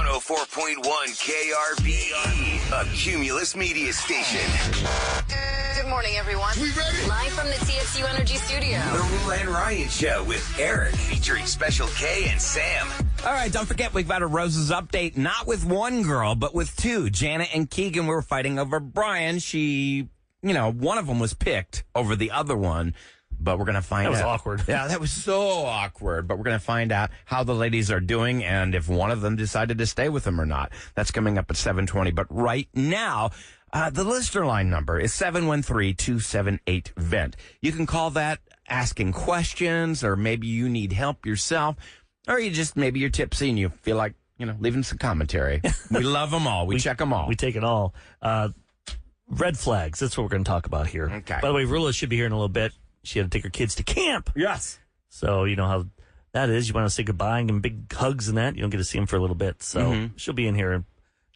104.1 KRBE, a Cumulus media station. Good morning, everyone. We ready? Live from the TXU Energy Studio. The Roula and Ryan Show with Eric, featuring Special K and Sam. All right, don't forget, we've got a Roses update, not with one girl, but with two. Janet and Keegan were fighting over Brian. One of them was picked over the other one, but we're going to find out. That was awkward. Yeah, that was so awkward, but we're going to find out how the ladies are doing and if one of them decided to stay with them or not. That's coming up at 7:20. But right now, the listener line number is 713-278-VENT. You can call that asking questions, or maybe you need help yourself, or maybe you're tipsy and you feel like, leaving some commentary. We love them all. We check them all. We take it all. Red flags. That's what we're going to talk about here. Okay. By the way, Roula should be here in a little bit. She had to take her kids to camp. Yes. So you know how that is. You want to say goodbye and give them big hugs and that. You don't get to see them for a little bit. So she'll be in here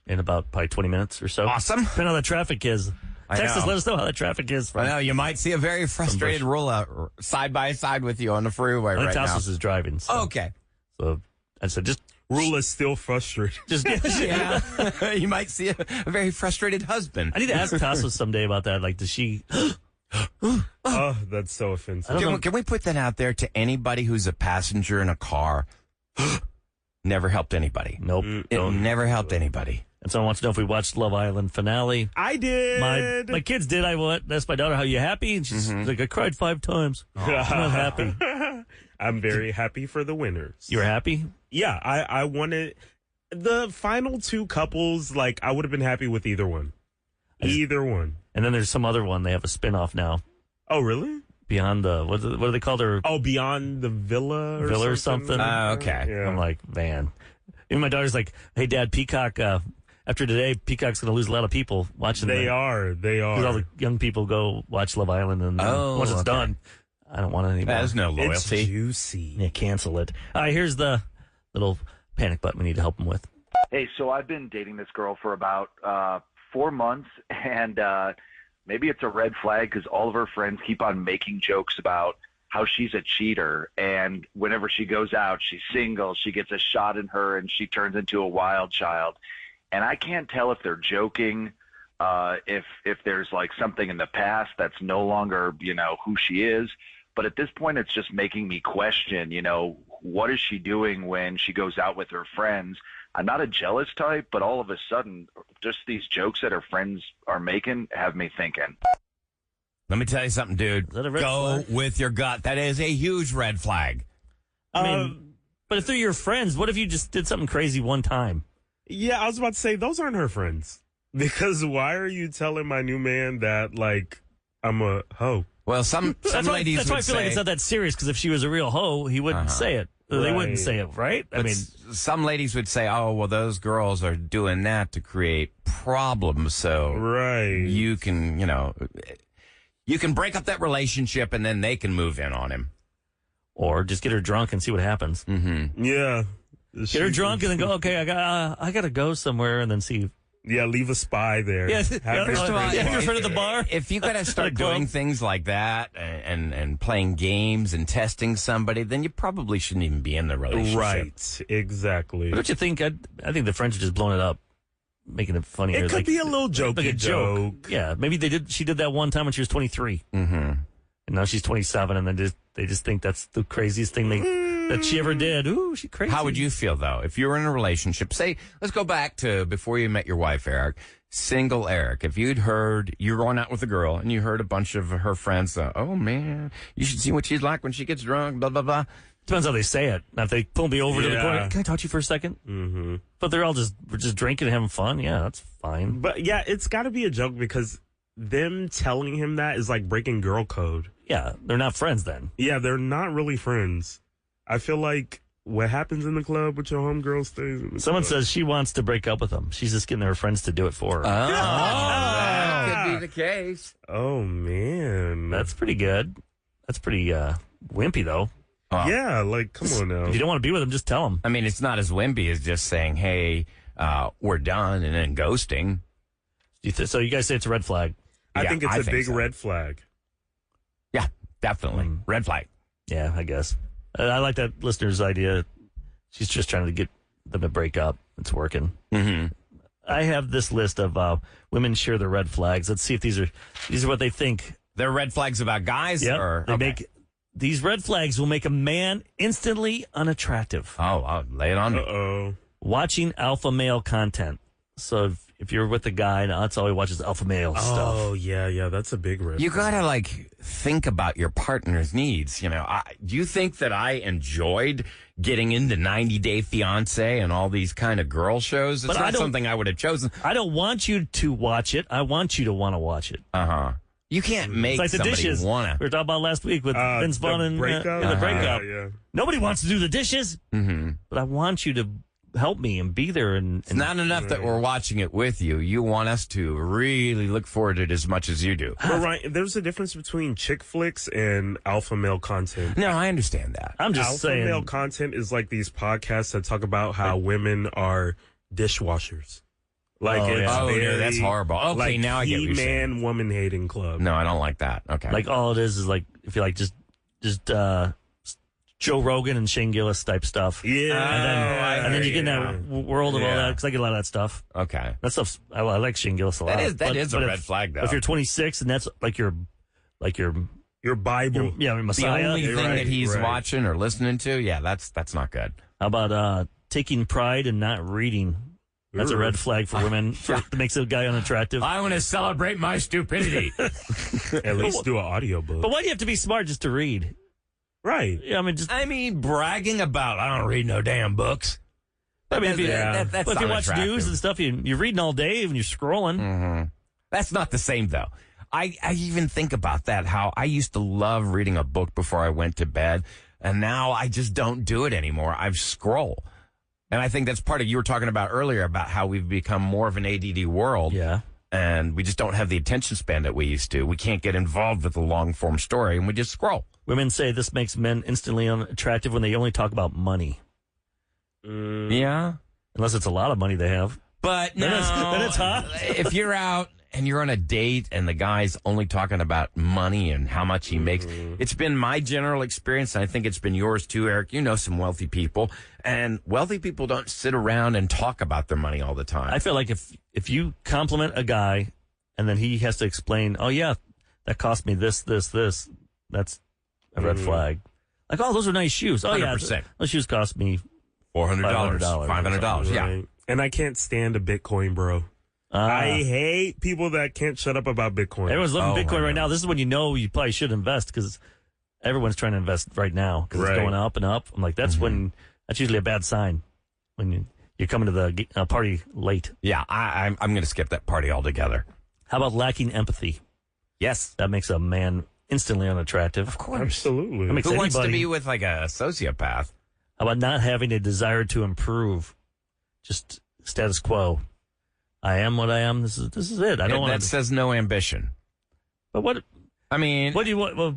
in about probably 20 minutes or so. Awesome. Depending on how that traffic is. Text us, let us know how that traffic is. I know. You might see a very frustrated Roula side by side with you on the freeway right now. Tassos is driving. So. Okay. So I said, just Roula's still frustrated. Just yeah. You might see a very frustrated husband. I need to ask Tassos someday about that. Like, does she? Oh, that's so offensive. Can we put that out there to anybody who's a passenger in a car? Never helped anybody. Nope. It never helped anybody. And someone wants to know if we watched Love Island finale. I did. My kids did. I asked my daughter, "How you happy?" And she's like, "I cried 5 times. I'm not happy." I'm very happy for the winners. You were happy? Yeah, I wanted the final two couples. Like, I would have been happy with either one. Either one. And then there's some other one. They have a spinoff now. Oh, really? Beyond the what do they call their? Oh, Beyond the Villa or something. Okay. Yeah. I'm like, man. Even my daughter's like, "Hey, Dad, Peacock. After today, Peacock's going to lose a lot of people watching. They are. Because all the young people go watch Love Island, and once it's done, I don't want it anymore. There's no loyalty. It's juicy. Yeah, cancel it. All right, here's the little panic button we need to help them with. Hey, so I've been dating this girl for about 4 months, and maybe it's a red flag because all of her friends keep on making jokes about how she's a cheater, and whenever she goes out, she's single, she gets a shot in her, and she turns into a wild child. And I can't tell if they're joking, if there's like something in the past that's no longer, who she is. But at this point, it's just making me question, what is she doing when she goes out with her friends? I'm not a jealous type, but all of a sudden, just these jokes that her friends are making have me thinking. Let me tell you something, dude. that a red Go flag? with your gut. That is a huge red flag. I mean, but if they're your friends, what if you just did something crazy one time? Yeah, I was about to say, those aren't her friends. Because why are you telling my new man that, like, I'm a hoe? Well, some ladies that's why I would feel like say, it's not that serious, because if she was a real hoe, he wouldn't say it. They wouldn't say it, right? I but mean, some ladies would say, "Oh, well, those girls are doing that to create problems, so Right. you can, you can break up that relationship and then they can move in on him." or just get her drunk and see what happens. Yeah. Get her drunk and then go, okay, I got to go somewhere, and then see. Yeah, leave a spy there. Yeah, Have first her of all, spy. in front of the bar. If you got to start Club. doing things like that and playing games and testing somebody, then you probably shouldn't even be in the relationship. Right, exactly. What do you think? I think the French are just blowing it up, making it funnier. It could be a little jokey like a joke. Yeah, maybe she did that one time when she was 23. Mm-hmm. And now she's 27, and then they just think that's the craziest thing that she ever did. Ooh, she crazy. How would you feel, though, if you were in a relationship? Say, let's go back to before you met your wife, Eric. Single Eric. If you'd heard you're going out with a girl and you heard a bunch of her friends, oh, man, you should see what she's like when she gets drunk, blah, blah, blah. Depends how they say it. Now, if they pull me over to the Yeah. corner, can I talk to you for a second? Mm-hmm. But we're just drinking and having fun. Yeah, that's fine. But, yeah, it's got to be a joke because them telling him that is like breaking girl code. Yeah, they're not friends then. Yeah, they're not really friends. I feel like what happens in the club with your homegirl stays in the Someone club. says she wants to break up with them. She's just getting her friends to do it for her. That could be the case. Oh, man. That's pretty good. That's pretty wimpy, though. Yeah, like, come on now. If you don't want to be with them, just tell them. I mean, it's not as wimpy as just saying, hey, we're done, and then ghosting. So you guys say it's a red flag. I think it's a big so. red flag. Yeah, definitely. Red flag. Yeah, I guess. I like that listener's idea. She's just trying to get them to break up. It's working. Mm-hmm. I have this list of women share their red flags. Let's see if these are what they think. They're red flags about guys? Yep. Or These red flags will make a man instantly unattractive. Oh, I'll lay it on me. Uh-oh. Watching alpha male content. So if you're with a guy, that's all he watches, alpha male stuff. Oh, yeah, that's a big red. You gotta think about your partner's needs. Do you think that I enjoyed getting into 90 Day Fiance and all these kind of girl shows? It's not something I would have chosen. I don't want you to watch it. I want you to want to watch it. You can't make it's like the somebody dishes wanna. we were talking about last week with Vince Vaughn and the breakup. Yeah. Nobody wants to do the dishes, but I want you to help me and be there. And It's not enough that we're watching it with you. You want us to really look forward to it as much as you do. But Ryan, there's a difference between chick flicks and alpha male content. No, I understand that. I'm just Alpha saying. male content is like these podcasts that talk about how women are dishwashers. Like Oh, it's yeah. Oh, no, very, that's horrible. Okay, like now I get what you're saying. He-Man woman hating club. No, I don't like that. Okay. Like all it is like if you like just Joe Rogan and Shane Gillis type stuff. Yeah. And then you get in that world of all that because I get a lot of that stuff. Okay. That stuff's I like Shane Gillis a lot. That is a red flag, though. If you're 26 and that's like your Your Bible. the Messiah. The only thing Right, that he's right. watching or listening to, yeah, that's not good. How about taking pride and not reading? That's a red flag for women. It makes a guy unattractive. I want to celebrate my stupidity. At least do an audiobook. But why do you have to be smart just to read? Right. Yeah, I mean, bragging about, I don't read no damn books. I mean, That's if you watch unattractive. news and stuff, you're reading all day and you're scrolling. Mm-hmm. That's not the same, though. I even think about that, how I used to love reading a book before I went to bed, and now I just don't do it anymore. I scroll. And I think that's part of, you were talking about earlier about how we've become more of an ADD world. Yeah. And we just don't have the attention span that we used to. We can't get involved with the long form story, and we just scroll. Women say this makes men instantly unattractive when they only talk about money. Yeah. Unless it's a lot of money they have. But no, then it's hot. If you're out and you're on a date and the guy's only talking about money and how much he makes, it's been my general experience, and I think it's been yours too, Eric. You know some wealthy people, and wealthy people don't sit around and talk about their money all the time. I feel like if you compliment a guy and then he has to explain, oh, yeah, that cost me this, that's a red flag. Like, oh, those are nice shoes. Oh, 100%. yeah, those shoes cost me $400, $500. $500, yeah. Right. And I can't stand a Bitcoin bro. I hate people that can't shut up about Bitcoin. Everyone's loving Oh, Bitcoin I right know. now. This is when you know you probably should invest because everyone's trying to invest right now because Right. it's going up and up. I'm like, that's usually a bad sign when you're coming to the party late. Yeah, I'm going to skip that party altogether. How about lacking empathy? Yes. That makes a man instantly unattractive. Of course. Absolutely. That makes Who wants to anybody- be with like a sociopath? How about not having a desire to improve? Just status quo. I am what I am. This is it. I don't want That to. says no ambition. But what I mean, do you want? Well,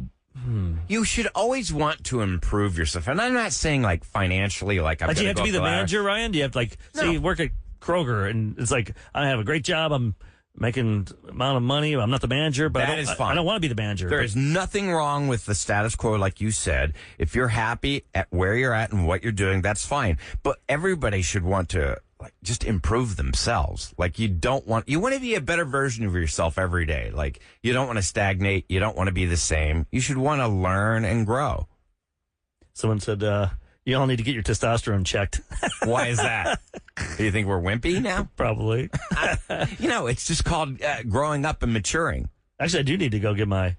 you should always want to improve yourself. And I'm not saying like financially, like I'm do you gonna have to go be up the ladder. manager, Ryan? Do you have to say you work at Kroger and it's like I have a great job. I'm making amount of money. I'm not the manager, but That is fine. I don't want to be the manager. There But is nothing wrong with the status quo, like you said. If you're happy at where you're at and what you're doing, that's fine. But everybody should want to just improve themselves. Like you want to be a better version of yourself every day. Like you don't want to stagnate. You don't want to be the same. You should want to learn and grow. Someone said you all need to get your testosterone checked. Why is that? Do you think we're wimpy now? Probably. It's just called growing up and maturing. Actually, I do need to go get my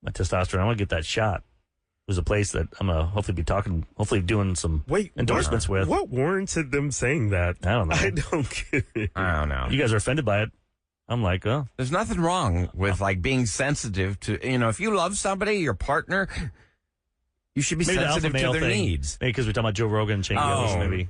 testosterone. I want to get that shot. There's a place that I'm going to hopefully doing some endorsements with. What warranted them saying that? I don't know. I don't get it. I don't know. You guys are offended by it. I'm like, oh. There's nothing wrong with like being sensitive to, if you love somebody, your partner, you should be Maybe the alpha sensitive to male their thing. needs. Maybe because we're talking about Joe Rogan and Shane Gillis, maybe.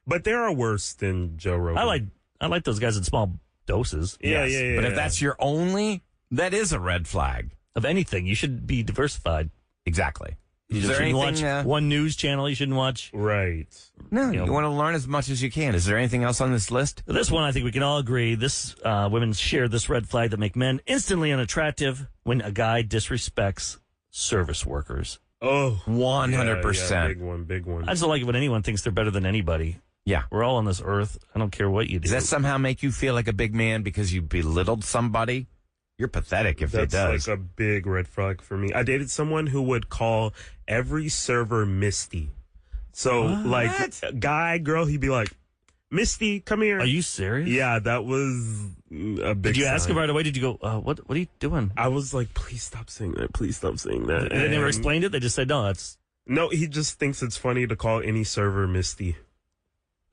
But there are worse than Joe Rogan. I like those guys in small doses. Yeah. But if that's your only, that is a red flag. Of anything, you should be diversified. Exactly. You Is there shouldn't anything? watch one news channel. You shouldn't watch. Right. No, you know. you want to learn as much as you can. Is there anything else on this list? This one, I think we can all agree. This women share this red flag that make men instantly unattractive when a guy disrespects service workers. Oh, 100%. Big one. I just don't like it when anyone thinks they're better than anybody. Yeah. We're all on this earth. I don't care what you do. Does that somehow make you feel like a big man because you belittled somebody? You're pathetic if it does. That's like a big red flag for me. I dated someone who would call every server Misty. So, like, guy, girl, he'd be like, Misty, come here. Are you serious? Yeah, that was a big Did you sign. ask him right away? Did you go, what are you doing? I was like, please stop saying that. Please stop saying that. They never explained it? They just said, no, that's... No, he just thinks it's funny to call any server Misty.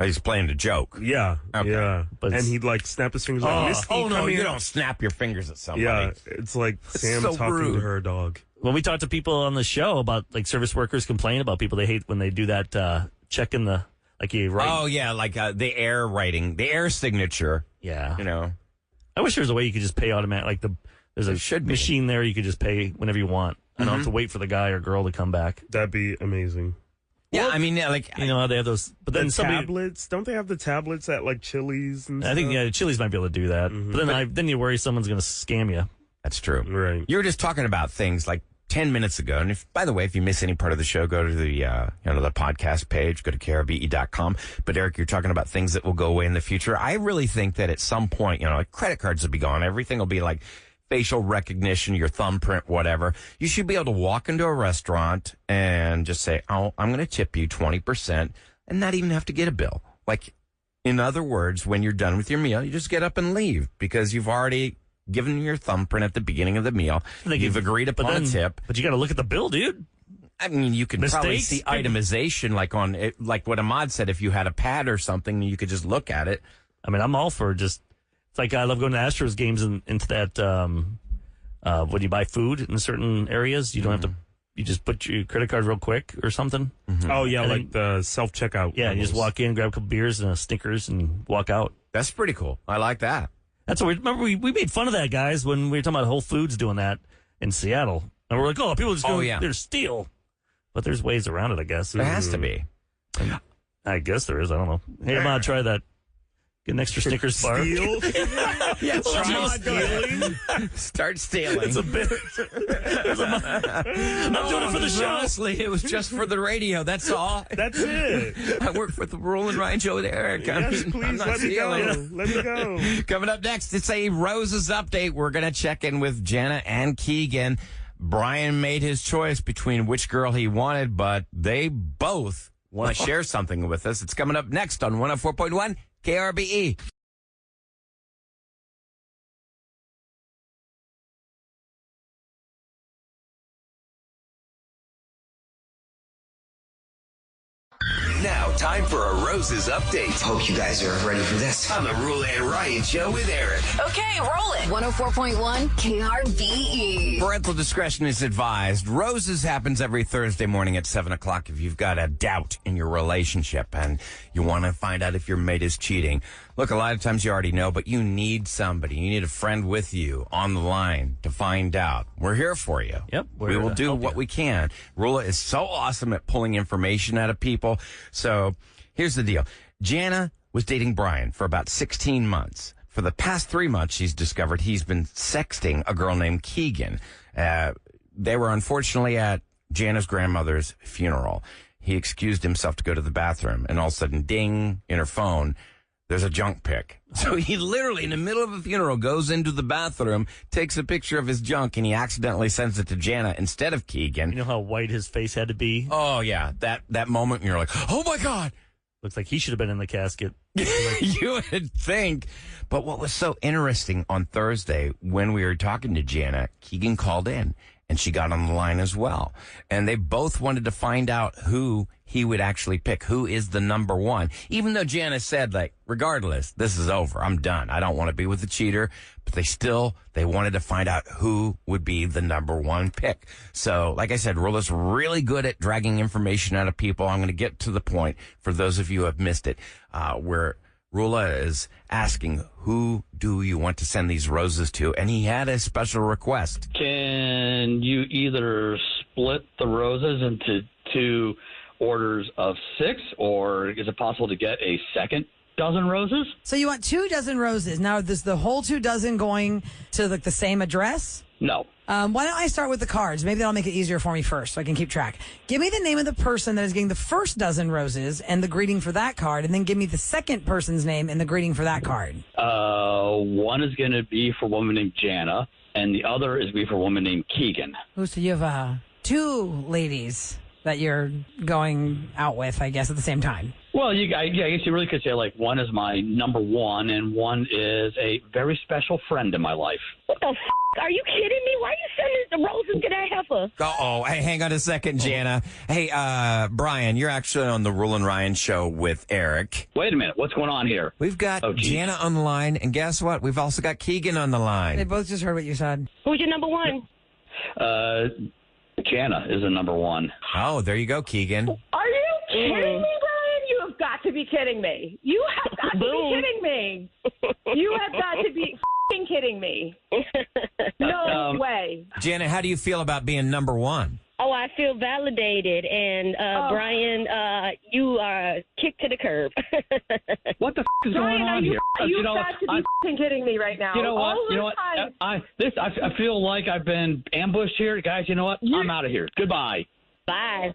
He's playing a joke. Yeah, Okay. yeah. But and he'd like snap his fingers like, Misty, Oh, no, come you here. don't snap your fingers at somebody. Yeah, it's like Sam so talking rude. to her dog. When we talk to people on the show about, like, service workers complain about people they hate when they do that, check in the, like, you write. Oh, yeah, like the air writing, the air signature, Yeah. you know. I wish there was a way you could just pay automatic. Like, there's a should be. machine there you could just pay whenever you want. I don't have to wait for the guy or girl to come back. That'd be amazing. Yeah, I mean, like, You know how they have those, but then The somebody. tablets, don't they have the tablets at like Chili's and I think stuff? Chili's might be able to do that, but then you worry someone's going to scam you. that's true. Right. You were just talking about things like 10 minutes ago. And by the way, if you miss any part of the show, go to the, the podcast page, go to krbe.com. But Eric, you're talking about things that will go away in the future. I really think that at some point, like credit cards will be gone. Everything will be like facial recognition, your thumbprint, whatever. You should be able to walk into a restaurant and just say, oh, I'm going to tip you 20% and not even have to get a bill. Like, in other words, when you're done with your meal, you just get up and leave because you've already given your thumbprint at the beginning of the meal. You've agreed upon a tip. But you got to look at the bill, dude. I mean, you can probably Mistakes? see itemization like on it, like what Ahmad said. If you had a pad or something, you could just look at it. I mean, I'm all for just. It's like I love going to Astros games and into that. When you buy food in certain areas, you don't have to. You just put your credit card real quick or something. Oh, yeah, And like the self-checkout. Yeah, you just walk in, grab a couple beers and a Snickers, and walk out. That's pretty cool. I like that. That's what remember we made fun of that, guys, when we were talking about Whole Foods doing that in Seattle, and we're like, oh, people just go there to steal, but there's ways around it, I guess. There has to be. I guess there is. I don't know. Hey, I'm gonna try that. Get an extra Snickers bar. Steal? Yeah, Try stealing? Start stealing. It's a bit. I'm doing it for the show. Honestly, it was just for the radio. That's all. That's it. I work for the Roula and Ryan show with Eric. Yes, please, let me go. Let me go. Coming up next, it's a Roses update. We're going to check in with Jenna and Keegan. Brian made his choice between which girl he wanted, but they both want to share something with us. It's coming up next on 104.1 KRBE. Now, time for a Roses update Hope you guys are ready for this. on the Roula and Ryan show with Eric. Okay, roll it. 104.1 KRBE. Parental discretion is advised. Roses happens every Thursday morning at 7 o'clock if you've got a doubt in your relationship and you want to find out if your mate is cheating. Look, a lot of times you already know, but you need somebody. You need a friend with you on the line to find out. We're here for you. Yep, we're We here will to do help what you. we can. Rula is so awesome at pulling information out of people. So here's the deal. Jana was dating Brian for about 16 months. For the past 3 months, she's discovered he's been sexting a girl named Keegan. They were unfortunately at Jana's grandmother's funeral. He excused himself to go to the bathroom, and all of a sudden, ding, in her phone, there's a junk pic. So he literally, in the middle of a funeral, goes into the bathroom, takes a picture of his junk, and he accidentally sends it to Jana instead of Keegan. You know how white his face had to be? Oh, yeah. That moment, you're like, oh, my God. Looks like he should have been in the casket. You would think. But what was so interesting on Thursday when we were talking to Jana, Keegan called in and she got on the line as well. And they both wanted to find out who he would actually pick, who is the number one. Even though Jana said, like, regardless, this is over. I'm done. I don't want to be with the cheater. But they wanted to find out who would be the number one pick. So, like I said, Rula's really good at dragging information out of people. I'm going to get to the point for those of you who have missed it, where Roula is asking, who do you want to send these roses to? And he had a special request. Can you either split the roses into 2 orders of 6, or is it possible to get a second dozen roses? So you want 2 dozen roses. Now, is the whole 2 dozen going to like the same address? No. Why don't I start with the cards? Maybe that'll make it easier for me first so I can keep track. Give me the name of the person that is getting the first dozen roses and the greeting for that card, and then give me the second person's name and the greeting for that card. One is going to be for a woman named Jana, and the other is going to be for a woman named Keegan. Oh, so you have two ladies that you're going out with, I guess, at the same time. Well, I guess you really could say, like, one is my number one, and one is a very special friend in my life. What the f***? Are you kidding me? Why are you sending the roses to that heifer? Oh, hey, hang on a second, Jana. Hey, Brian, you're actually on the Roula and Ryan show with Eric. Wait a minute. What's going on here? We've got Jana on the line, and guess what? We've also got Keegan on the line. They both just heard what you said. Who's your number one? Jana is a number one. Oh, there you go, Keegan. Are you kidding me, Brian? You have got to be kidding me. You have got to be kidding me. You have got to be f***ing kidding me. No way. Jana, how do you feel about being number one? Oh, I feel validated. And, Brian, you are kicked to the curb. What the f*** is Brian, going on here? You've got to be f***ing kidding me right now. You know what? All You know what? I feel like I've been ambushed here. Guys, you know what? I'm out of here. Goodbye. Bye.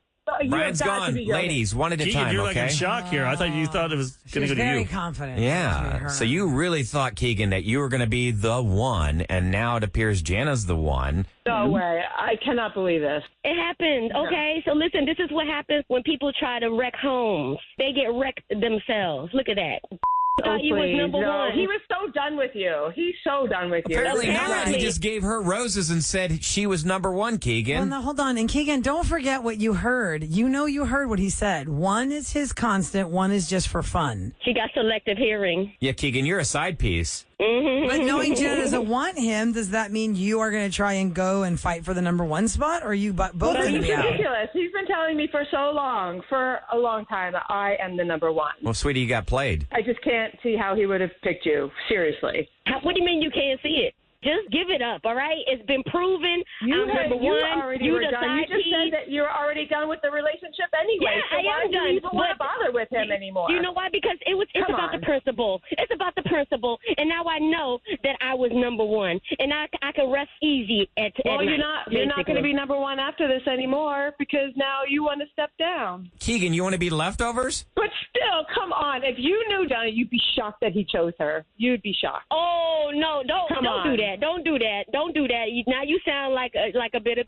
Brian's gone. Ladies, one at a Keegan, time, you're okay? like in shock here. I thought you thought it was going to go to you. Very confident. Yeah. So you really thought, Keegan, that you were going to be the one, and now it appears Jana's the one. No way. I cannot believe this. It happened, okay? So listen, this is what happens when people try to wreck homes. They get wrecked themselves. Look at that. Thought you was number one. He was so done with you. He's so done with you. Apparently not. He just gave her roses and said she was number one, Keegan. Well, now, hold on. And Keegan, don't forget what you heard. You know you heard what he said. One is his constant. One is just for fun. She got selective hearing. Yeah, Keegan, you're a side piece. But knowing Jenna doesn't want him, does that mean you are going to try and go and fight for the number one spot, or are you both going to be out? Ridiculous. He's been telling me for a long time, that I am the number one. Well, sweetie, you got played. I just can't see how he would have picked you. Seriously. What do you mean you can't see it? Just give it up, all right? It's been proven. I'm number one. You just said that you're already done with the relationship anyway. Yeah, so I why am do done. you even want to bother with him anymore? You know why? Because it's about the principle. It's about the principle. And now I know that I was number one. And I can rest easy at Well, night, you're not going to be number one after this anymore because now you want to step down. Keegan, you want to be leftovers? But still, come on. If you knew Johnny, you'd be shocked that he chose her. You'd be shocked. Oh, no, don't do that. Don't do that. Don't do that. Now you sound like a bit of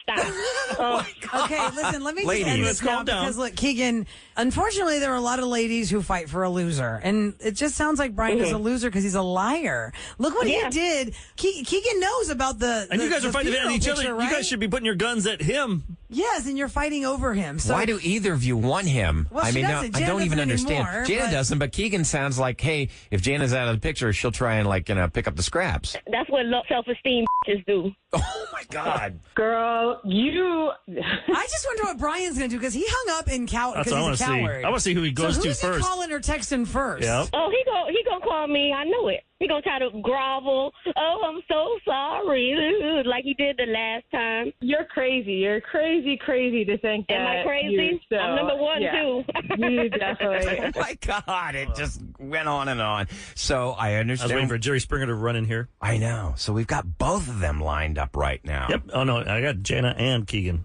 stop. Okay, listen, let me just Ladies, end this now calm down. because, look, Keegan, unfortunately, there are a lot of ladies who fight for a loser. And it just sounds like Brian is a loser because he's a liar. Look what he did. Keegan knows about the And you guys are fighting at each other. Right? You guys should be putting your guns at him. Yes, and you're fighting over him. So why do either of you want him? Well, I she mean, doesn't. I Jana don't even doesn't understand. anymore, Jana but- doesn't, but Keegan sounds like, hey, if Jana's out of the picture, she'll try and pick up the scraps. That's what low self-esteem bitches do. Oh my God, girl, you. I just wonder what Brian's going to do because he hung up in That's because what I want he's to a see. coward. I want to see who he goes so to who's he first. calling or texting first? Yeah. Oh, he gonna call me. I know it. He gonna try to grovel. Oh, I'm so sorry, like he did the last time. You're crazy. You're crazy to think that. Am I crazy? I'm number one too. You definitely. oh my God, it just went on and on. So I I understand. was waiting for Jerry Springer to run in here. I know. So we've got both of them lined up right now. Yep. Oh, no, I got Jana and Keegan.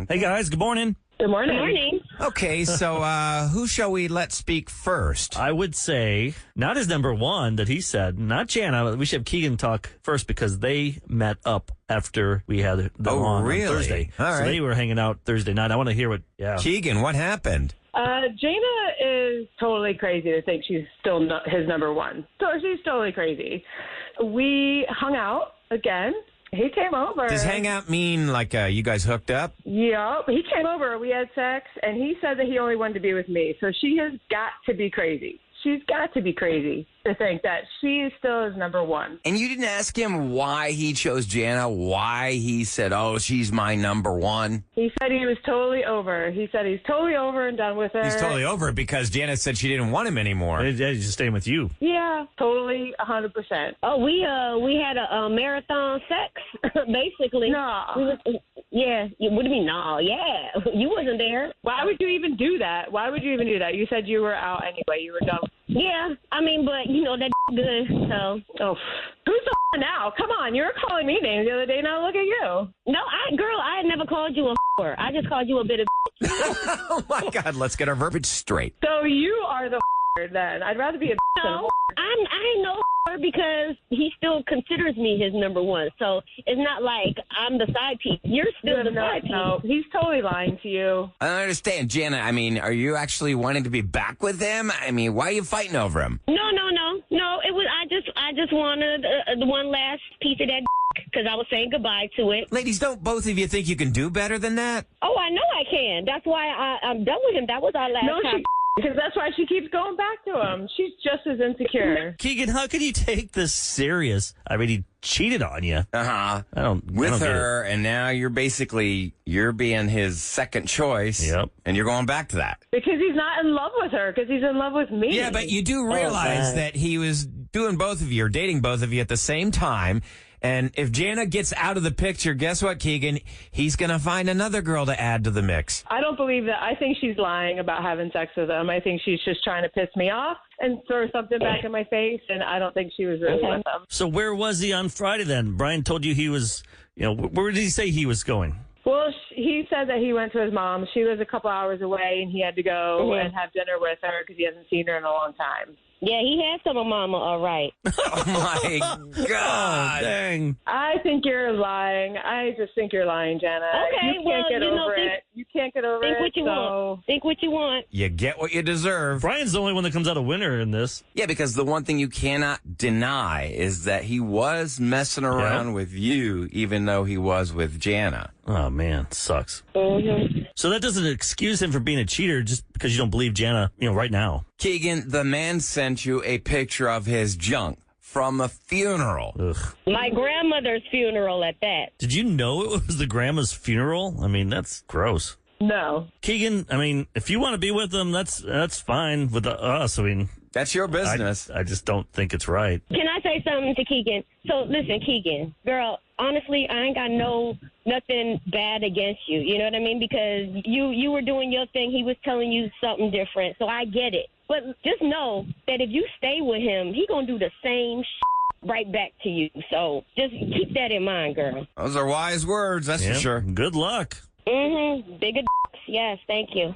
Hey, guys, good morning. Good morning. Good morning. Okay, so who shall we let speak first? I would say not his number one that he said, not Jana. We should have Keegan talk first because they met up after we had the on Thursday. All so right. they were hanging out Thursday night. I want to hear what. Yeah. Keegan, what happened? Jana is totally crazy to think she's still his number one. So she's totally crazy. We hung out again. He came over. Does hang out mean like you guys hooked up? Yep. He came over. We had sex, and he said that he only wanted to be with me. So she has got to be crazy. She's got to be crazy to think that she is still his number one. And you didn't ask him why he chose Jana, why he said, oh, she's my number one? He said he was totally over. He said he's totally over and done with her. He's totally over it because Jana said she didn't want him anymore. Yeah, he's just staying with you. Yeah, totally, 100%. Oh, we had a marathon sex, basically. No. Yeah. What do you mean, no? Yeah. You wasn't there. Why would you even do that? Why would you even do that? You said you were out anyway. You were done. Yeah. I mean, but, you know, that good, so. Oh, who's the now. Come on, you were calling me names the other day. Now look at you. No, I had never called you a whore. I just called you a bit of. Oh my God, let's get our verbiage straight. So you are the then. I'd rather be a than a No, I ain't no whore because he still considers me his number one. So it's not like I'm the side piece. You're still the side piece. No, he's totally lying to you. I don't understand, Jana. I mean, are you actually wanting to be back with him? I mean, why are you fighting over him? No. It was I just wanted the one last piece of that because I was saying goodbye to it. Ladies, don't both of you think you can do better than that? Oh, I know I can. That's why I'm done with him. That was our last time. Because that's why she keeps going back to him. She's just as insecure. Keegan, how can you take this serious? I mean, he cheated on you. Uh-huh. I don't With get her, and now you're being his second choice. Yep. And you're going back to that. Because he's not in love with her, because he's in love with me. Yeah, but you do realize that he was doing both of you, or dating both of you at the same time. And if Jana gets out of the picture, guess what, Keegan? He's going to find another girl to add to the mix. I don't believe that. I think she's lying about having sex with him. I think she's just trying to piss me off and throw something back in my face, and I don't think she was really with him. So where was he on Friday then? Brian told you he was, where did he say he was going? Well, he said that he went to his mom. She was a couple hours away, and he had to go and have dinner with her because he hasn't seen her in a long time. Yeah, he had some of mama, all right. Oh, my God. Oh, dang. I think you're lying. I just think you're lying, Jana. Okay, you can't get over it. You can't get over think it. What you want. Think what you want. You get what you deserve. Brian's the only one that comes out a winner in this. Yeah, because the one thing you cannot deny is that he was messing around with you, even though he was with Jana. Oh, man, sucks. Mm-hmm. So that doesn't excuse him for being a cheater just because you don't believe Jana, right now. Keegan, the man sent you a picture of his junk from a funeral. Ugh. My grandmother's funeral at that. Did you know it was the grandma's funeral? I mean, that's gross. No. Keegan, I mean, if you want to be with them, that's fine with us. I mean, that's your business. I just don't think it's right. Can I say something to Keegan? So listen, Keegan, girl, honestly, I ain't got nothing bad against you. You know what I mean? Because you were doing your thing. He was telling you something different. So I get it. But just know that if you stay with him, he gonna do the same right back to you. So just keep that in mind, girl. Those are wise words, that's for sure. Good luck. Mm-hmm. Bigger yes, thank you.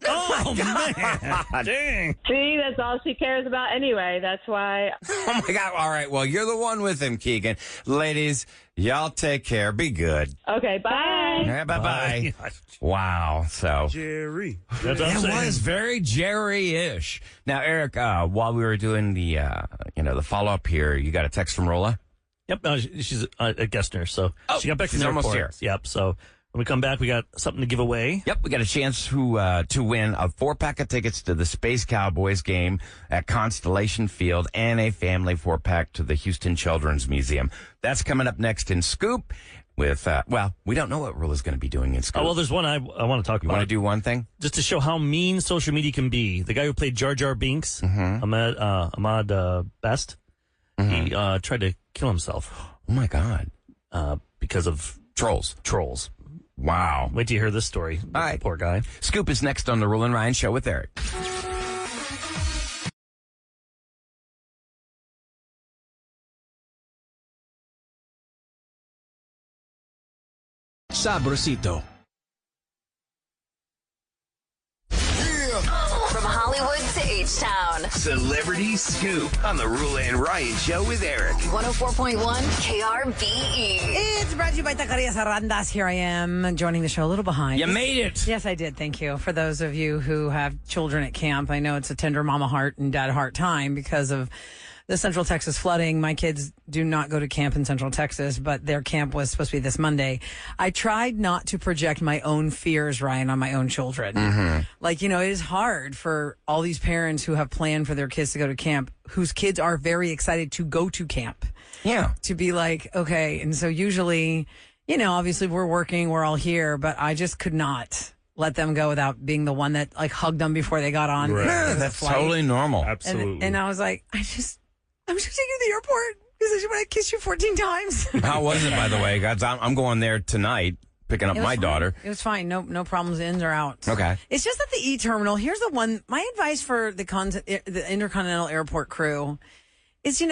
Oh, man. Dang. See, that's all she cares about anyway. That's why. Oh, my God. All right. Well, you're the one with him, Keegan. Ladies, y'all take care. Be good. Okay, bye. Yeah, bye-bye. Wow. So. Jerry. That's what I'm It saying. was very Jerry-ish. Now, Eric, while we were doing the, the follow-up here, you got a text from Roula? Yep. She's a guest nurse, so she got back from she's the almost airport. here. Yep. So when we come back, we got something to give away. Yep, we got a chance to win a 4-pack of tickets to the Space Cowboys game at Constellation Field and a family 4-pack to the Houston Children's Museum. That's coming up next in Scoop with, we don't know what Roula's going to be doing in Scoop. Oh, well, there's one I want to talk You about. want to do one thing? Just to show how mean social media can be. The guy who played Jar Jar Binks, Ahmad Best, he tried to kill himself. Oh, my God. Because of Trolls. Wow. Wait till you hear this story. All right. Poor guy. Scoop is next on the Roula and Ryan Show with Eric. Sabrosito. From Hollywood to H-Town. Celebrity Scoop on the Roula and Ryan Show with Eric. 104.1 KRBE. It's brought to you by Taqueria Sarrandas. Here I am, joining the show a little behind. You made it. Yes, I did. Thank you. For those of you who have children at camp, I know it's a tender mama heart and dad heart time because of the Central Texas flooding. My kids do not go to camp in Central Texas, but their camp was supposed to be this Monday. I tried not to project my own fears, Ryan, on my own children. Mm-hmm. Like, it is hard for all these parents who have planned for their kids to go to camp, whose kids are very excited to go to camp. Yeah. To be like, okay. And so usually, obviously we're working, we're all here, but I just could not let them go without being the one that hugged them before they got on. Right. Yeah, that's totally normal. Absolutely. And I was like, I'm just taking you to the airport because I just want to kiss you 14 times. How was it, by the way, guys? I'm going there tonight, picking up my daughter. It was fine. No problems, ins or outs. Okay. It's just at the E-terminal. Here's the one, my advice for the Intercontinental Airport crew is,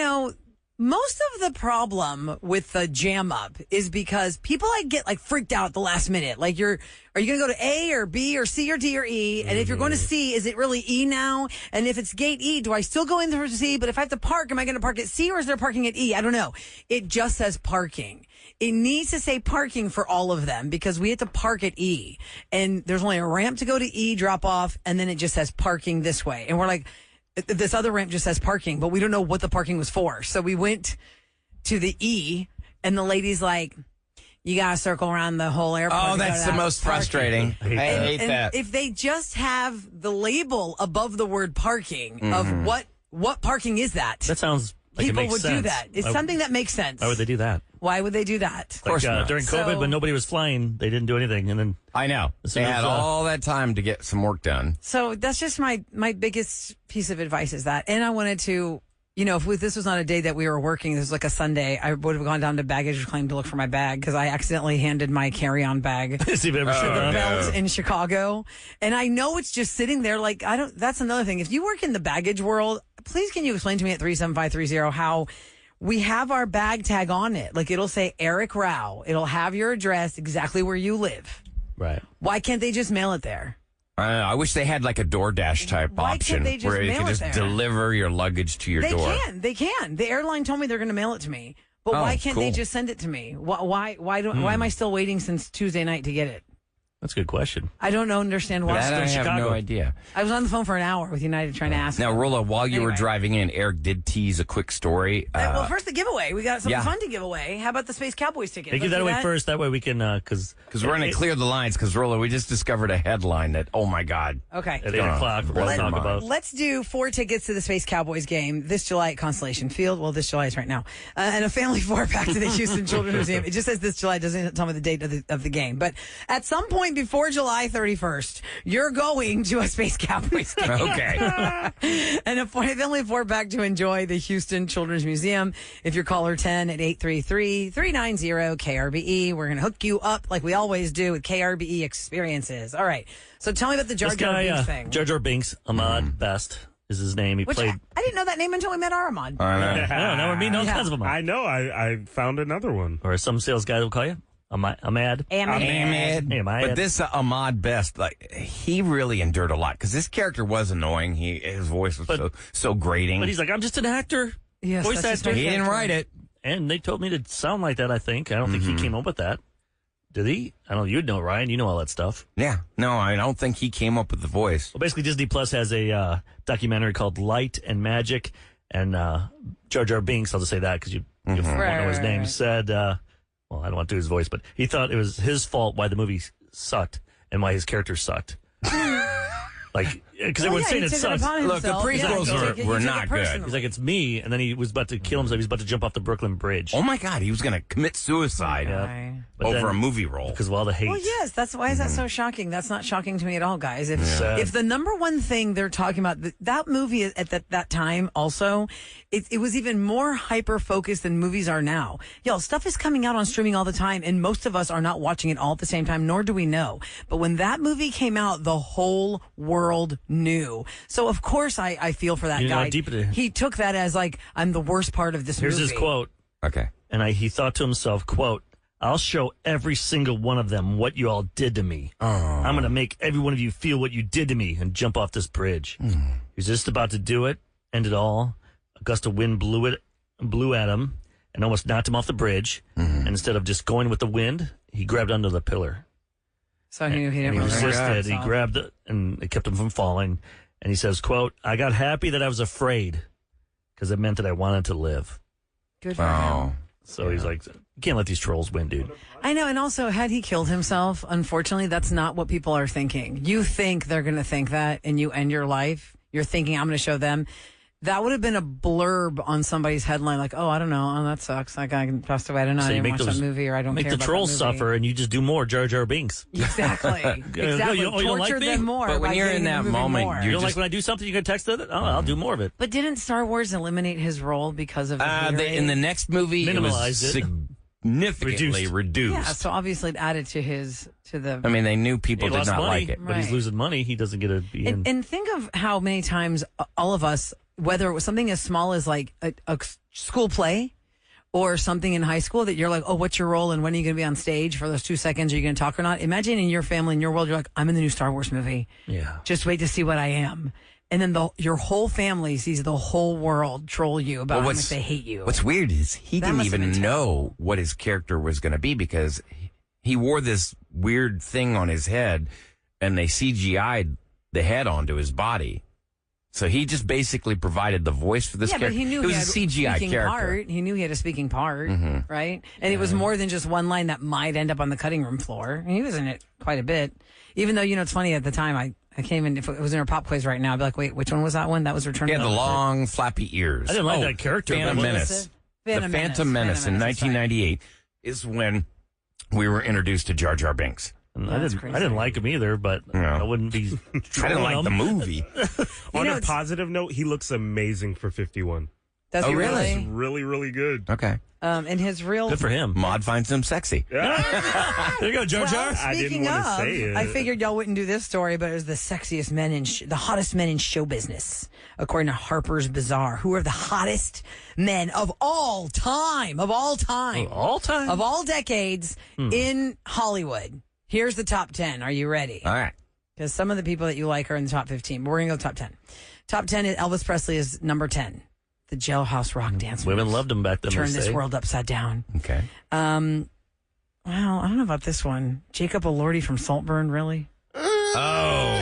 Most of the problem with the jam up is because people get freaked out at the last minute. Like are you going to go to A or B or C or D or E? And if you're going to C, is it really E now? And if it's gate E, do I still go in for C? But if I have to park, am I going to park at C or is there parking at E? I don't know. It just says parking. It needs to say parking for all of them because we have to park at E. And there's only a ramp to go to E, drop off, and then it just says parking this way. And we're like, this other ramp just says parking, but we don't know what the parking was for. So we went to the E, and the lady's like, you got to circle around the whole airport. Oh, that's the most frustrating. I hate that. If they just have the label above the word parking of what parking is that? That sounds like people it makes would sense. do that. It's something that makes sense. Why would they do that? Why would they do that? Of course not. During COVID, when nobody was flying, they didn't do anything. And then I know. They had all that time to get some work done. So that's just my biggest piece of advice is that. And I wanted to, if this was not a day that we were working, this was like a Sunday, I would have gone down to baggage claim to look for my bag because I accidentally handed my carry-on bag to the belt in Chicago. And I know it's just sitting there like, that's another thing. If you work in the baggage world, please can you explain to me at 37530 how we have our bag tag on it? Like it'll say Eric Rao. It'll have your address, exactly where you live. Right. Why can't they just mail it there? I wish they had like a DoorDash type option where you could just deliver your luggage to your door. They can. The airline told me they're going to mail it to me. But why can't they just send it to me? Why am I still waiting since Tuesday night to get it? That's a good question. I don't understand why. That I have no idea. I was on the phone for an hour with United trying to ask. Now, Roula, while you were driving in, Eric did tease a quick story. Well, first the giveaway. We got something fun to give away. How about the Space Cowboys ticket? Hey, give that away first. That way we can, because we're going to clear the lines. Because Roula, we just discovered a headline that, oh my God. Okay. At 8 o'clock, we're going to talk about. Let's do 4 tickets to the Space Cowboys game this July at Constellation Field. Well, this July is right now, and a family 4-pack to the Houston Children's Museum. It just says this July. Doesn't tell me the date of the game, but at some point before July 31st, you're going to a Space Cowboys game. Okay. And a family 4-pack to enjoy the Houston Children's Museum. If you're caller 10 at 833-390-KRBE, we're going to hook you up like we always do with KRBE experiences. All right. So tell me about the Jar Jar Binks thing. Jar Jar Binks, Ahmad Best is his name. He played. I didn't know that name until we met Ahmad. Now we're meeting all kinds of them. I know. I found another one. Or some sales guy will call you. Ahmad. But this Ahmad Best, like he really endured a lot because this character was annoying. His voice was so grating. But he's like, I'm just an actor. Yes, voice actor. He didn't write it. And they told me to sound like that, I think. I don't think he came up with that. Did he? I don't know. You'd know, Ryan. You know all that stuff. Yeah. No, I don't think he came up with the voice. Well, basically, Disney Plus has a documentary called Light and Magic. And Jar Jar Binks, I'll just say that because you won't know his name, said, well, I don't want to do his voice, but he thought it was his fault why the movie sucked and why his character sucked. Like, because everyone's saying it sucks. Look, the prequels were not good. He's like, it's me. And then he was about to kill himself. He was about to jump off the Brooklyn Bridge. Oh, my God. He was going to commit suicide over a movie role. Because of all the hate. Well, yes. Why is that so shocking? That's not shocking to me at all, guys. If the number one thing they're talking about, that movie at that time also, it was even more hyper-focused than movies are now. Stuff is coming out on streaming all the time, and most of us are not watching it all at the same time, nor do we know. But when that movie came out, the whole world knew. So, of course, I feel for that guy. He took that as, like, I'm the worst part of this movie. Here's his quote. Okay. And he thought to himself, quote, I'll show every single one of them what you all did to me. Oh. I'm going to make every one of you feel what you did to me and jump off this bridge. He was just about to do it, end it all. A gust of wind blew at him and almost knocked him off the bridge. And instead of just going with the wind, he grabbed onto the pillar. So he knew he didn't He resisted. He grabbed it, and it kept him from falling. And he says, quote, I got happy that I was afraid because it meant that I wanted to live. Good for him. So he's like, you can't let these trolls win, dude. I know. And also, had he killed himself, unfortunately, that's not what people are thinking. You think they're going to think that, and you end your life. You're thinking, I'm going to show them. That would have been a blurb on somebody's headline, like, oh, I don't know. Oh, that sucks. That guy passed away. I don't know. I didn't watch that movie, or I don't care about that movie. Make the trolls suffer, and you just do more Jar Jar Binks. Exactly. Exactly. You don't like Torture them more. But when you're in that moment, you don't like when I do something, you can text it? Oh, I'll do more of it. But didn't Star Wars eliminate his role because of the in the next movie, minimalized it. significantly reduced. Yeah, so obviously it added to the. I mean, they knew people He did lost not money, like it. but he's losing money. He doesn't get to be in. And think of how many times all of us, whether it was something as small as like a school play or something in high school that you're like, oh, what's your role and when are you going to be on stage for those 2 seconds? Are you going to talk or not? Imagine in your family, in your world, you're like, I'm in the new Star Wars movie. Yeah. Just wait to see what I am. And then your whole family sees the whole world troll you about how much they hate you. What's weird is he didn't even know what his character was going to be because he wore this weird thing on his head and they CGI'd the head onto his body. So he just basically provided the voice for this character. But he knew it was he had a CGI speaking character. part. He knew he had a speaking part, right? And it was more than just one line that might end up on the cutting room floor. And he was in it quite a bit. Even though, it's funny, at the time I came in, if it was in our pop quiz right now, I'd be like, wait, which one was that one? That was Return He of had the the long, flappy ears. I didn't like that character. Phantom Menace. The Phantom Menace in 1998 is when we were introduced to Jar Jar Binks. I didn't like him either, but I wouldn't be. I didn't like the movie. On a positive note, he looks amazing for 51. Does he really? He's really, really good. Okay. And his real. Good for him. Maud finds him sexy. There you go, Jar Jar. Well, I didn't speaking want to of, say it. I figured y'all wouldn't do this story, but it was the sexiest men the hottest men in show business, according to Harper's Bazaar. Who are the hottest men of all time? Of all time? Of all decades in Hollywood. Here's the top 10. Are you ready? All right. Because some of the people that you like are in the top 15, but we're going to go top 10. Top 10 is Elvis Presley is number 10. The Jailhouse Rock dance. Women loved him back then. Turned this world upside down. Okay. Well, I don't know about this one. Jacob Elordi from Saltburn, really?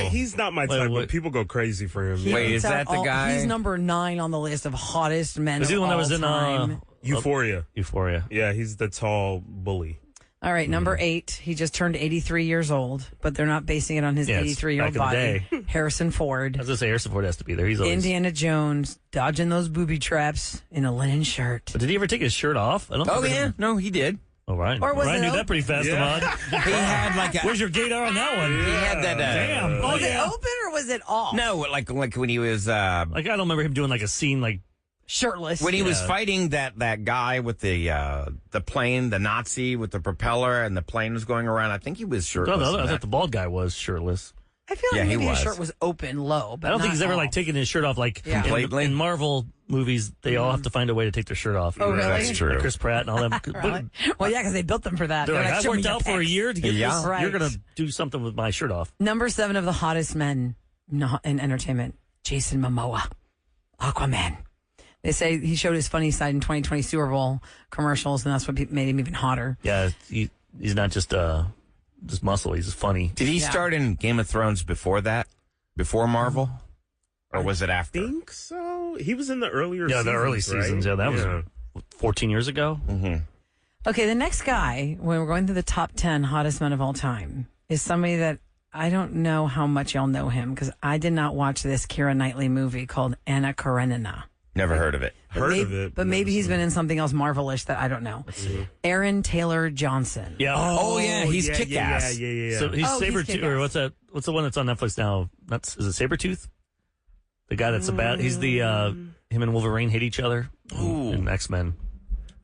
He's not my type, but people go crazy for him. Wait, is that the guy? He's number 9 on the list of hottest men Was he of the one that all was in time. Euphoria? Euphoria. Yeah, he's the tall bully. All right, number 8. He just turned 83 years old, but they're not basing it on his Yeah, it's 83-year-old back in the body. Harrison Ford. I was going to say Harrison Ford has to be there. He's always. Indiana Jones, dodging those booby traps in a linen shirt. But did he ever take his shirt off? I don't. Oh, think yeah. No, he did. Oh, Ryan. Or was Ryan it knew that pretty fast, Ahmad. He had like a... Where's your gaydar on that one? He had that... Damn. Was it open or was it off? No, like when he was... Like, I don't remember him doing like a scene like... Shirtless. When he was fighting that guy with the plane, the Nazi with the propeller, and the plane was going around, I think he was shirtless. No, I thought the bald guy was shirtless. I feel like Yeah, he maybe his was. shirt was open low, but I don't think not he's ever off. like taken his shirt off. Like Completely? in Marvel movies, they all have to find a way to take their shirt off. Oh, really? That's true. Like Chris Pratt and all them. Really? Well, yeah, because they built them for that. They're like, I "Show me worked your out for a pecs." year to get Yeah. this. Right. You're gonna do something with my shirt off. Number 7 of the hottest men in entertainment, Jason Momoa, Aquaman. They say he showed his funny side in 2020 Super Bowl commercials, and that's what made him even hotter. Yeah, he's not just muscle. He's just funny. Did he start in Game of Thrones before that? Before Marvel? Or was it after? I think so. He was in the earlier Yeah, seasons, the early right? seasons. Yeah, that was 14 years ago. Mm-hmm. Okay, the next guy, when we're going through the top 10 hottest men of all time, is somebody that I don't know how much y'all know him, because I did not watch this Keira Knightley movie called Anna Karenina. Never heard of it. Heard of it. But maybe he's been in something else Marvelish that I don't know. Aaron Taylor Johnson. Yeah. Oh, yeah, he's yeah, kick-ass. Yeah. So he's Oh, he's Sabretooth, kick-ass. or what's that? What's the one that's on Netflix now? Is it Sabretooth? The guy that's about, he's the, him and Wolverine hate each other in X-Men.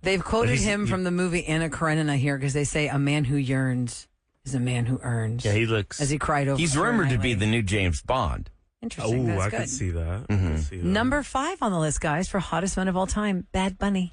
They've quoted He's- him from the movie Anna Karenina here because they say a man who yearns is a man who earns. Yeah, he looks. As he cried over. He's Keira rumored to be Knightley. the new James Bond. Interesting. Oh, That's I good. could see that. I Mm-hmm. could see that. Number 5 on the list, guys, for hottest men of all time, Bad Bunny.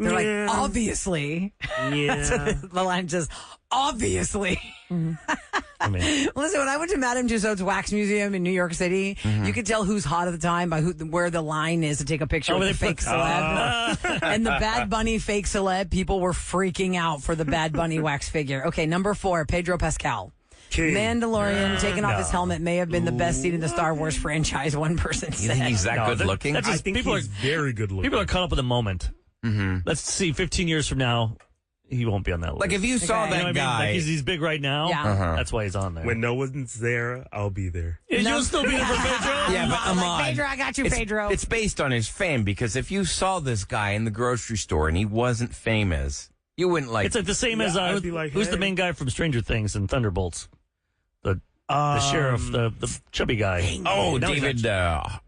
They're Yeah. like, obviously. That's Yeah. what the line just, obviously. I mean, Listen, when I went to Madame Tussauds Wax Museum in New York City, you could tell who's hot at the time by where the line is to take a picture with the fake celeb. And the Bad Bunny fake celeb, people were freaking out for the Bad Bunny wax figure. Okay, number 4, Pedro Pascal. King. Mandalorian taking off his helmet may have been the best scene in the Star Wars franchise, one person You said. think he's that No, good looking? that's I just, think people he's are very good looking. people are caught up in the moment. Mm-hmm. Let's see, 15 years from now, he won't be on that list. Like if you saw Okay. that You know what I mean? guy... Like he's big right now. Yeah. That's why he's on there. When no one's there, I'll be there. You'll still be there for Pedro. Yeah, but I'm like, Ahmad, Pedro, I got you, Pedro. It's based on his fame, because if you saw this guy in the grocery store and he wasn't famous, you wouldn't like... It's like the same as I'd be like, who's the hey. main guy from Stranger Things and Thunderbolts? The sheriff, the chubby guy. Oh, No, he's David... not-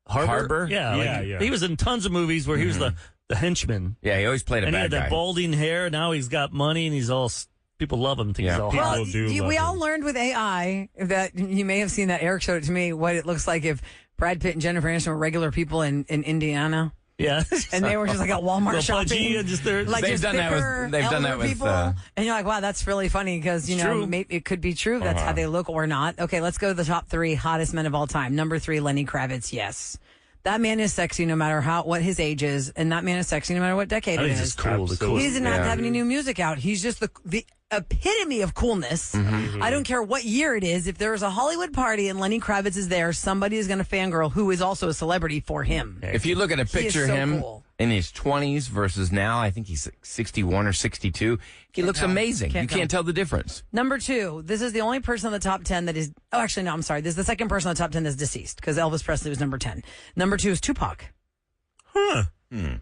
Harbor? Yeah. He was in tons of movies where he was the henchman. Yeah, he always played a and bad he had guy. that balding hair. Now he's got money and he's all... People love him. Think he's all People hot. do we love all him. learned with AI that you may have seen that. Eric showed it to me, what it looks like if Brad Pitt and Jennifer Aniston were regular people in Indiana. Yeah. And they were just like at Walmart Real shopping. pudgy and just there. Like They've just done that with- thicker, they've done that elder with, people. And you're like, wow, that's really funny because, you know, true. maybe it could be true. That's how they look or not. Okay, let's go to the top 3 hottest men of all time. Number 3, Lenny Kravitz. Yes. That man is sexy no matter what his age is. And that man is sexy no matter what decade I it think is. he's just cool. The coolest. He doesn't have to have any new music out. He's just the epitome of coolness. I don't care what year it is. If there's a Hollywood party and Lenny Kravitz is there, somebody is going to fangirl who is also a celebrity for him. If you look at a He is picture of so him cool. in his 20s versus now, I think he's 61 or 62. He looks amazing. Can't You can't tell the difference. Number 2, this is the only person on the top 10 that is... Oh, actually, no, I'm sorry. This is the second person on the top 10 that's deceased because Elvis Presley was number 10. Number 2 is Tupac. Huh.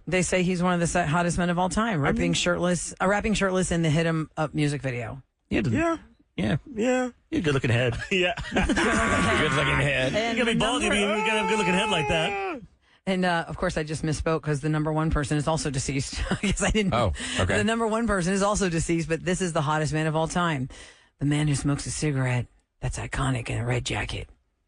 They say he's one of the hottest men of all time, rapping shirtless in the Hit 'Em Up music video. Yeah. Yeah. You good looking head. Yeah. Good looking head. And You gotta be the bald. You number- gotta have a good looking head like that. And of course, I just misspoke because the number 1 person is also deceased. I guess I didn't. Oh, okay. The number 1 person is also deceased, but this is the hottest man of all time. The man who smokes a cigarette that's iconic in a red jacket.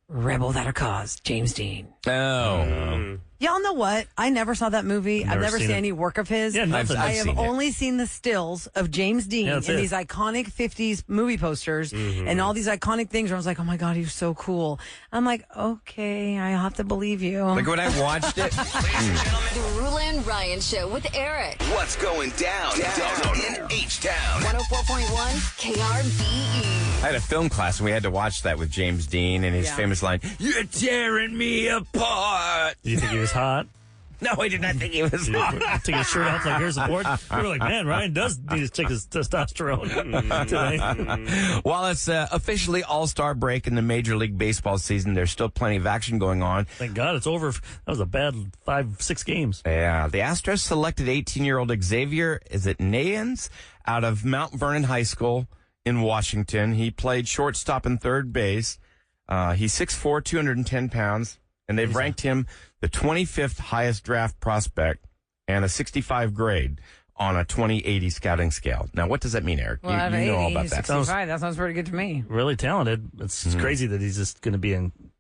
Rebel Without a Cause, James Dean. Oh. Y'all know what? I never saw that movie. I've never seen seen it. any work of his. Yeah, nothing. I I've have seen it. only seen the stills of James Dean Yeah, in that's it. these iconic 50s movie posters and all these iconic things where I was like, oh my God, he's so cool. I'm like, okay, I have to believe you. Like when I watched it, The Roula and Ryan Show with Eric. What's going down in H-Town? 104.1 KRBE. I had a film class and we had to watch that with James Dean and his Yeah. famous line, "You're tearing me apart." Did you think he was hot? No, I did not think he was hot. Take his shirt off like here's support. We were like, man, Ryan does need to check his testosterone today. While it's officially all-star break in the Major League Baseball season, there's still plenty of action going on. Thank God it's over. That was a bad 5-6 games. Yeah, the Astros selected 18-year-old Xavier, is it Nayans, out of Mount Vernon High School in Washington. He played shortstop and third base. He's 6'4", 210 pounds, and they've ranked him the 25th highest draft prospect and a 65 grade on a 20/80 scouting scale. Now, what does that mean, Eric? Well, you know all 80, about that. 65, that sounds pretty good to me. Really talented. It's crazy that he's just going to be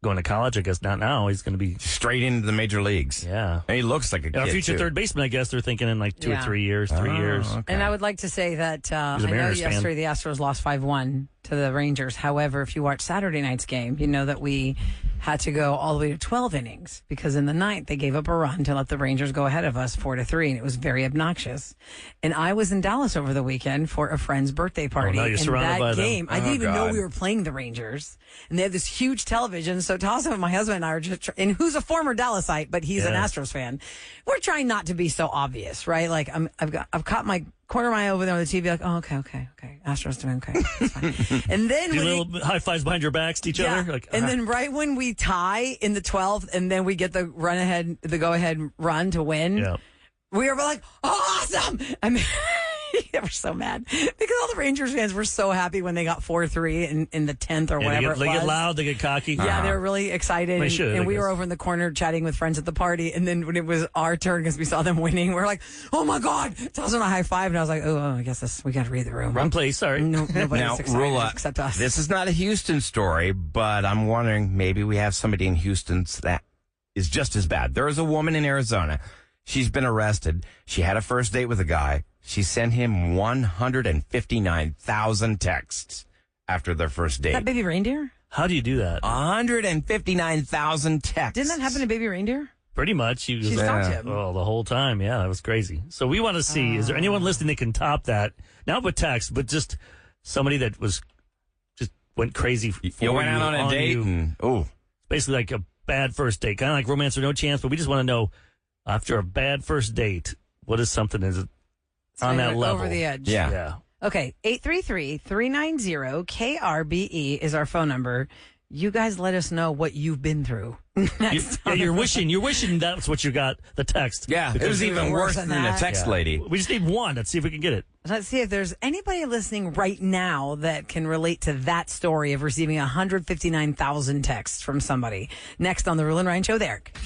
going to college. I guess not now. He's going to be. Straight into the major leagues. Yeah. And he looks like a Yeah, kid, future too. third baseman, I guess they're thinking in like 2 or Yeah. 3 years, 3 years. Okay. And I would like to say that I He's a know Mariners fan. yesterday the Astros lost 5-1 to the Rangers. However, if you watch Saturday night's game, you know that we had to go all the way to 12 innings because in the ninth they gave up a run to let the Rangers go ahead of us 4-3, and it was very obnoxious. And I was in Dallas over the weekend for a friend's birthday party. now you're and surrounded that by them. game, I Oh, didn't even know God. we were playing the Rangers, and they have this huge television. So Tasso and my husband and I are just, and who's a former Dallasite, but he's an Yeah. Astros fan. We're trying not to be so obvious, right? Like I've caught my corner of my eye over there on the TV, like, oh, okay. Astros doing okay. That's fine. And then Do when little high fives behind your backs to each other. Like, and then right when we tie in the 12th, and then we get the go ahead run to win, yeah. we were like, awesome! I mean, they were so mad because all the Rangers fans were so happy when they got 4-3 in the 10th or Yeah, whatever they it was. get loud, they get cocky. Yeah, they were really excited. They and, should, and I we were guess. over in the corner chatting with friends at the party. And then when it was our turn, because we saw them winning, we were like, oh my God. Toss them a high five. And I was like, oh, I guess we got to read the room. Run play, sorry. No, nobody's Now, excited Roula, except us. this is not a Houston story, but I'm wondering maybe we have somebody in Houston that is just as bad. There is a woman in Arizona. She's been arrested. She had a first date with a guy. She sent him 159,000 texts after their first date. that Baby Reindeer? How do you do that? 159,000 texts. Didn't that happen to Baby Reindeer? Pretty much. He was She stalked him. Oh, the whole time. Yeah, that was crazy. So we want to see, is there anyone listening that can top that? Not with text, but just somebody that just went crazy for You went out on a date you. and, oh. Basically like a bad first date. Kind of like Romance or No Chance, but we just want to know, after a bad first date, what is something is it on that level? Over the edge. Yeah. Yeah. Okay, 833-390-KRBE is our phone number. You guys let us know what you've been through. You're wishing that's what you got, the text. Yeah, it was even worse than a text lady. We just need one. Let's see if we can get it. Let's see if there's anybody listening right now that can relate to that story of receiving 159,000 texts from somebody. Next on the Roula and Ryan Show with Eric.